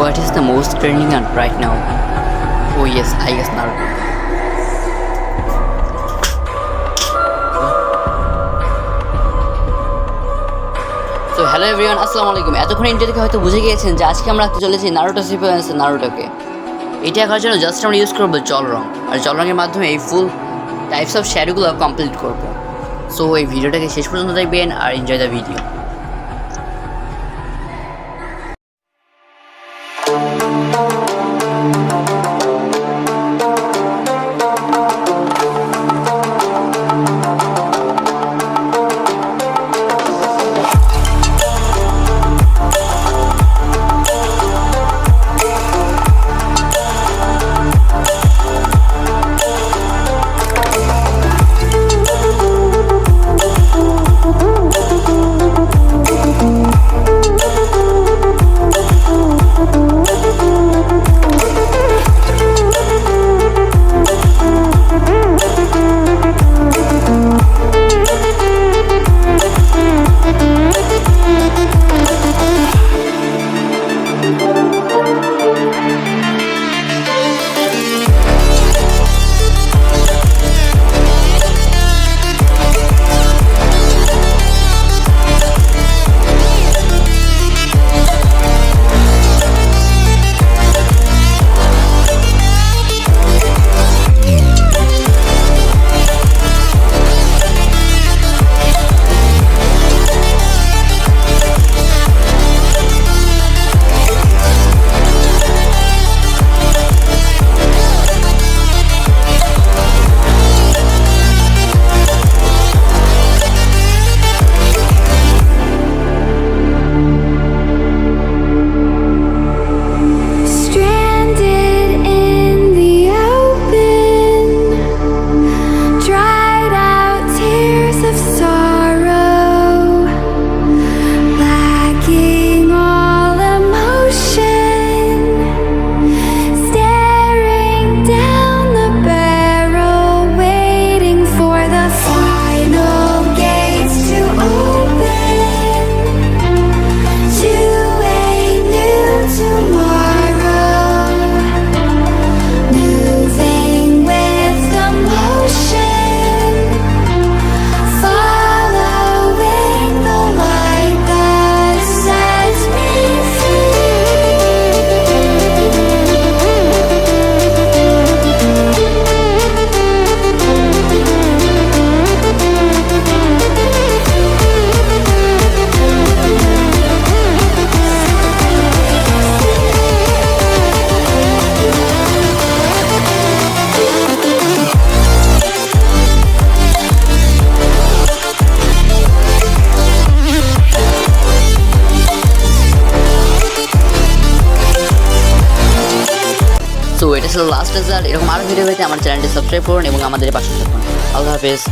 What is the most trending on right now? Oh yes, I guess Naruto. So hello everyone, আসসালামু আলাইকুম। এতক্ষণ inter থেকে হয়তো বুঝে গিয়েছেন যে আজকে আমরা রাখতে চলেছি নারুটো সিকোয়েন্স নারুটোকে। এটা আঁকার জন্য জাস্ট আমরা ইউজ করবো জল রং, আর জল রঙের মাধ্যমে এই ফুল টাইপস অফ শ্যাডোগুলো কমপ্লিট করবো। সো এই ভিডিওটাকে শেষ পর্যন্ত দেখবেন আর এনজয় দ্য ভিডিও। সো এটা ছিল লাস্ট রেজাল্ট। এরকম আরও ভিডিও পেতে আমার চ্যানেলটি সাবস্ক্রাইব করুন এবং আমাদের পাশে থাকুন। আল্লাহ হাফেজ।